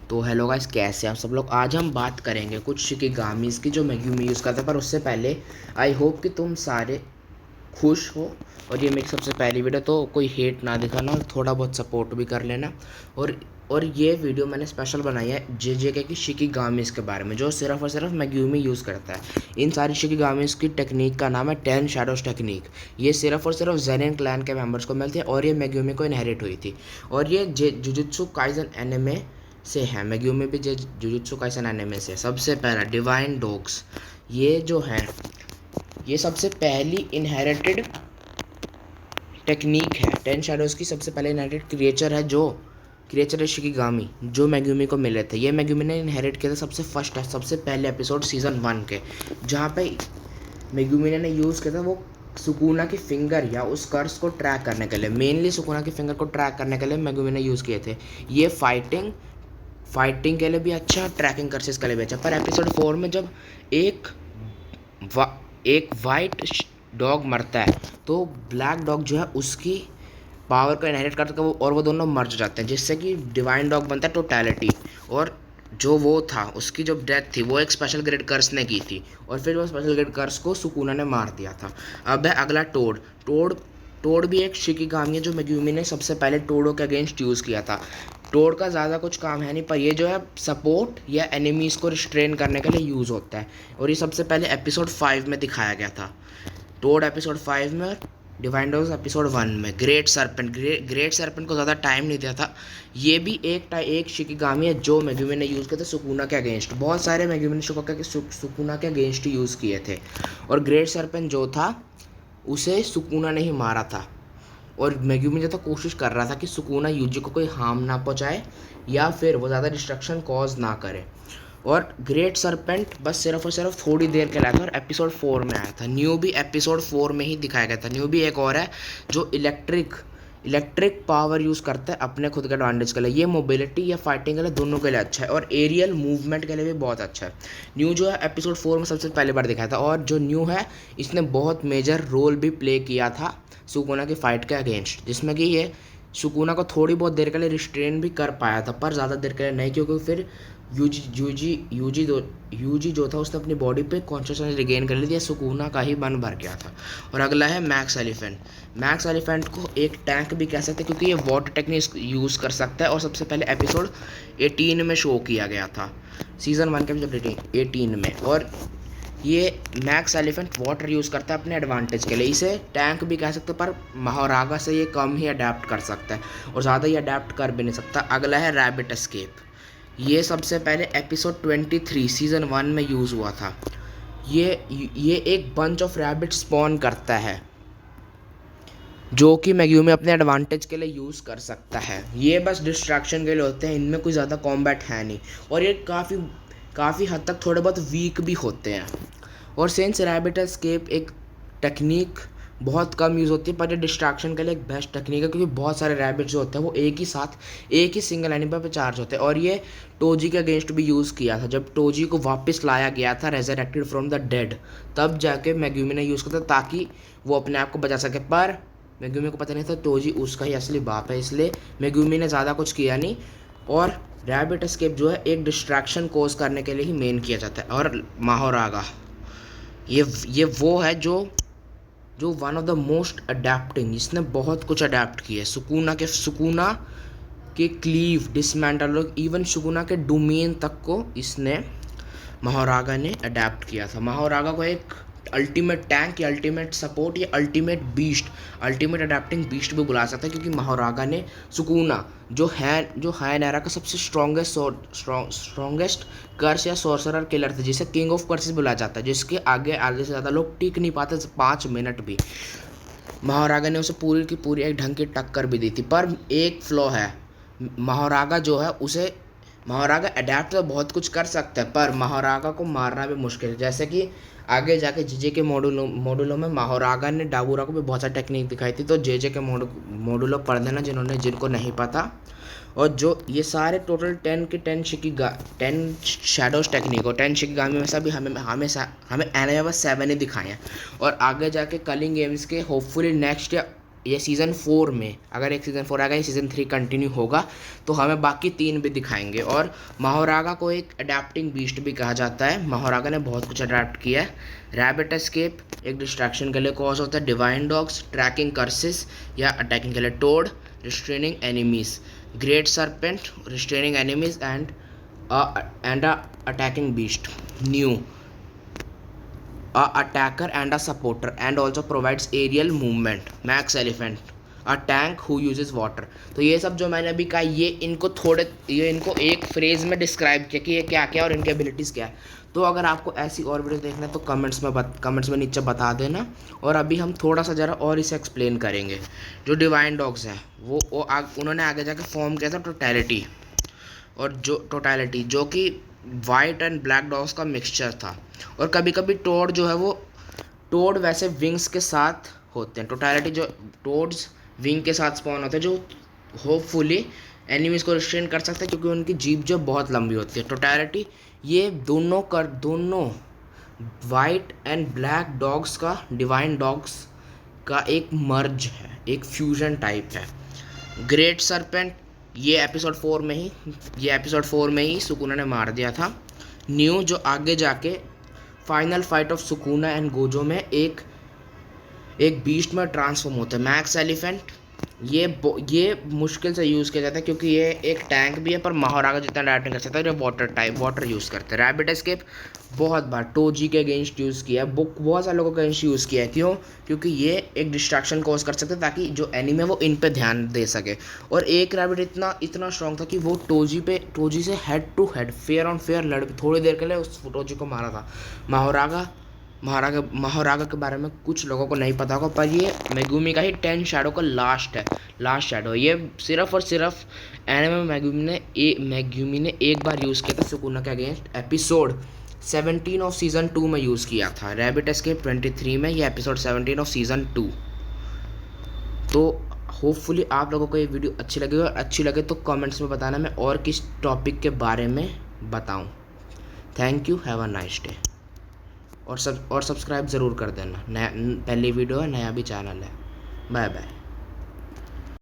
तो hello guys, कैसे हैं आप सब लोग। आज हम बात करेंगे कुछ शिकिगामीज़ की जो मेग्यूमी यूज़ करते हैं। पर उससे पहले आई होप कि तुम सारे खुश हो। और ये मेरी सबसे पहली वीडियो, तो कोई हेट ना दिखाना और थोड़ा बहुत सपोर्ट भी कर लेना। और ये वीडियो मैंने स्पेशल बनाई है जे की शिकिगामीज़ के बारे में, जो सिर्फ और सिर्फ मेग्यूमी यूज़ करता है। इन सारी शिकिगामीज़ की टेक्निक का नाम है 10 शैडोज टेक्निक। ये सिर्फ और सिर्फ ज़ेनिन क्लैन के मेंबर्स को मिलती है और ये मेग्यूमी को इनहेरिट हुई थी। और ये जुजुत्सु काइजन एनिमे से है। मेग्यूमी भी जुजुत्सु काइसन एनिमे से। सबसे पहला डिवाइन डॉग्स, ये जो है ये सबसे पहली इनहेरिटेड टेक्निक है। 10 शैडोज़ की सबसे पहले इनहेरिटेड क्रिएचर है शिकिगामी, जो मेग्यूमी को मिले थे। ये मेग्यूमी ने इनहेरिट किया था सबसे पहले एपिसोड सीज़न 1 के, जहाँ पे मेग्यूमी ने यूज़ किया था वो सुकुना की फिंगर या उस कर्स को ट्रैक करने के लिए। मेनली सुकुना की फिंगर को ट्रैक करने के लिए मेग्यूमी ने यूज़ किए थे। ये फाइटिंग के लिए भी अच्छा, ट्रैकिंग कर्सेस के लिए भी अच्छा। पर एपिसोड 4 में जब एक एक वाइट डॉग मरता है, तो ब्लैक डॉग जो है उसकी पावर को इनहेरिट करता है और वो दोनों मर जाते हैं, जिससे कि डिवाइन डॉग बनता है टोटैलिटी। और जो वो था, उसकी जो डेथ थी वो एक स्पेशल ग्रेड कर्स ने की थी, और फिर वो स्पेशल ग्रेड कर्स को सुकुना ने मार दिया था। अब है अगला टोड। टोड भी एक शिकिगामी है, जो मेग्यूमी ने सबसे पहले टोडो के अगेंस्ट यूज़ किया था। टोड का ज़्यादा कुछ काम है नहीं, पर ये जो है सपोर्ट या एनिमीज़ को रिस्ट्रेन करने के लिए यूज़ होता है। और ये सबसे पहले एपिसोड 5 में दिखाया गया था। टोड एपिसोड 5 में, डिवाइन डॉग्स एपिसोड 1 में। ग्रेट सरपेंट को ज़्यादा टाइम नहीं दिया था। ये भी एक शिकिगामी है जो मेग्यूमी ने यूज़ किया था सुकुना के अगेंस्ट। बहुत सारे मेग्यूमी ने सुकुना के अगेंस्ट ही यूज़ किए थे। और ग्रेट सरपेंट जो था, उसे सुकुना ने ही मारा था। और मेग्यूमी जो था कोशिश कर रहा था कि सुकुना यूजी को कोई हार्म ना पहुंचाए या फिर वो ज़्यादा डिस्ट्रक्शन कॉज ना करे। और ग्रेट सरपेंट बस सिर्फ और सिर्फ थोड़ी देर के लिए आया था और एपिसोड 4 में आया था। न्यू भी एपिसोड 4 में ही दिखाया गया था। न्यू भी एक और है जो इलेक्ट्रिक पावर यूज़ करता है अपने खुद के एडवांटेज के लिए। ये मोबिलिटी या फाइटिंग के लिए दोनों के लिए अच्छा है, और एरियल मूवमेंट के लिए भी बहुत अच्छा है। न्यू जो है एपिसोड 4 में सबसे पहली बार दिखाया था, और जो न्यू है इसने बहुत मेजर रोल भी प्ले किया था सुकुना की फाइट के अगेंस्ट, जिसमें कि ये सुकुना को थोड़ी बहुत देर के लिए रिस्ट्रेन भी कर पाया था, पर ज़्यादा देर के लिए नहीं, क्योंकि फिर यूजी जो था उसने अपनी बॉडी पे कॉन्शियसनेस रिगेन कर ली थी, सुकुना का ही मन भर गया था। और अगला है मैक्स एलिफेंट को एक टैंक भी कह सकते हैं, क्योंकि ये वाटर टेक्निक यूज़ कर सकता है, और सबसे पहले एपिसोड 18 में शो किया गया था, सीज़न 1 के एपिसोड 18 में। और ये मैक्स एलिफेंट वाटर यूज़ करता है अपने एडवांटेज के लिए। इसे टैंक भी कह सकते हैं, पर महारागा से ये कम ही अडेप्ट कर सकता है और ज़्यादा ही अडेप्ट कर भी नहीं सकता। अगला है रैबिट एस्केप। ये सबसे पहले एपिसोड 23 सीज़न 1 में यूज़ हुआ था। ये एक बंच ऑफ रैबिट स्पॉन करता है, जो कि मेग्यूमी अपने एडवांटेज के लिए यूज़ कर सकता है। ये बस डिस्ट्रैक्शन के लिए होते हैं, इनमें कोई ज़्यादा कॉम्बैट है नहीं, और ये काफ़ी हद तक थोड़े बहुत वीक भी होते हैं। और सिंस रैबिट एस्केप एक टेक्निक बहुत कम यूज़ होती है, पर ये डिस्ट्रैक्शन के लिए एक बेस्ट टेक्निक है, क्योंकि बहुत सारे रैबिट जो होते हैं वो एक ही सिंगल एनिमल पे चार्ज होते हैं। और ये टोजी के अगेंस्ट भी यूज़ किया था, जब टोजी को वापस लाया गया था रेजरेक्टेड फ्रॉम द डेड, तब जाके मेग्यूमी ने यूज़ किया था, ताकि वो अपने आप को बचा सके। पर मेग्यूमी को पता नहीं था टोजी उसका ही असली बाप है, इसलिए मेग्यूमी ने ज़्यादा कुछ किया नहीं। और रैबिट एस्केप जो है एक डिस्ट्रैक्शन कोज करने के लिए ही मेन किया जाता है। और माहोरागा, ये वो है जो one of the most adapting, इसने बहुत कुछ अडेप्ट किया है। सुकुना के क्लीव, डिसमेंटल, इवन सुकुना के डोमेन तक को इसने महारागा ने अडेप्ट किया था। महारागा को एक अल्टीमेट टैंक या अल्टीमेट सपोर्ट या अल्टीमेट अडेप्टिंग बीस्ट भी बुला सकता है, क्योंकि महारागा ने सुकुना जो है नैरा का सबसे स्ट्रॉन्गेस्ट कर्स या सोर्सरर किलर थे, जिसे किंग ऑफ कर्सेस बुलाया जाता है, जिसके आगे आधे से ज़्यादा लोग टिक नहीं पाते 5 मिनट भी। महारागा ने उसे पूरी की पूरी एक ढंग की टक्कर भी दी थी। पर एक फ्लॉ है, महारागा जो है उसे महारागा अडेप्ट तो बहुत कुछ कर सकता है, पर महारागा को मारना भी मुश्किल है। जैसे कि आगे जाके जेजे के मॉडुलों में महारागा ने डाबूरा को भी बहुत सारी टेक्निक दिखाई थी, तो जेजे के मॉडुलो पढ़ देना जिनको नहीं पता। और जो ये सारे टोटल 10 शैडोज टेक्निक और 10 शिकिगामी में से भी हमें एनिमे बस 7 ही दिखाए हैं, और आगे जाके कलिंग गेम्स के होपफुली नेक्स्ट या ये सीज़न 4 में, अगर एक सीज़न 4 आएगा, ये सीज़न 3 कंटिन्यू होगा तो हमें बाकी 3 भी दिखाएंगे। और महारागा को एक अडेप्टिंग बीस्ट भी कहा जाता है। महारागा ने बहुत कुछ अडेप्ट किया है। रैबिट एस्केप एक डिस्ट्रैक्शन के लिए कॉज होता है। डिवाइन डॉग्स ट्रैकिंग कर्सेस या अटैकिंग के लिए। Toad restraining enemies. Great serpent restraining enemies and attacking beast. Nue a attacker and a supporter and also provides aerial movement. Max elephant a tank who uses water। तो ये सब जो मैंने अभी कहा ये इनको एक फ्रेज में डिस्क्राइब किया कि ये क्या क्या और इनकी एबिलिटीज़ क्या है। तो अगर आपको ऐसी और वीडियो देखना है तो कमेंट्स में नीचे बता देना। और अभी हम थोड़ा सा ज़रा और इसे एक्सप्लेन करेंगे। जो डिवाइन डॉग्स हैं उन्होंने आगे जाके फॉर्म किया था टोटैलिटी, जो कि वाइट एंड ब्लैक डॉग्स का मिक्सचर था। और कभी कभी टोड वैसे विंग्स के साथ होते हैं। टोटैलिटी जो टोड्स विंग के साथ स्पॉन होते हैं, जो होपफुली एनिमीज को रिस्ट्रेन कर सकते हैं क्योंकि उनकी जीभ जो बहुत लंबी होती है। टोटैलिटी ये दोनों वाइट एंड ब्लैक डॉग्स का, डिवाइन डॉग्स का एक मर्ज है, एक फ्यूजन टाइप है। ग्रेट सर्पेंट ये एपिसोड 4 में ही सुकुना ने मार दिया था। न्यू जो आगे जाके final fight of Sukuna and Gojo में एक बीस्ट में ट्रांसफॉर्म होता है। मैक्स एलिफेंट ये मुश्किल से यूज़ किया जाता है क्योंकि ये एक टैंक भी है, पर महारागा जितना डायरेक्ट नहीं कर सकता। ये वाटर यूज़ करते हैं। रैबिट एस्केप बहुत बार टोजी के अगेंस्ट यूज़ किया है, बहुत सारे लोगों के अगेंस्ट यूज़ किया है। क्यों? क्योंकि ये एक डिस्ट्रैक्शन कॉज कर सकते हैं ताकि जो एनिमी है वो इन पे ध्यान दे सके। और एक रैबिट इतना स्ट्रॉन्ग था कि वो टोजी से head to head fair on fair लड़ थोड़ी देर के लिए उस टोजी को मारा था। महारागा के बारे में कुछ लोगों को नहीं पता होगा, पर ये मेगुमी का ही 10 शैडो का लास्ट शैडो। ये सिर्फ और सिर्फ एनिमे में मेगुमी ने एक बार यूज़ किया था सुकुना के अगेंस्ट। एपिसोड 17 ऑफ सीज़न 2 में यूज़ किया था। रैबिट एस्केप 23 में, ये एपिसोड 17 ऑफ सीज़न 2। तो होपफुली आप लोगों को ये वीडियो अच्छी लगेगी, और अच्छी लगे तो कमेंट्स में बताना मैं और किस टॉपिक के बारे में बताऊं। Thank you, have a nice day. और सब्सक्राइब ज़रूर कर देना। नया पहली वीडियो है, नया भी चैनल है। Bye bye.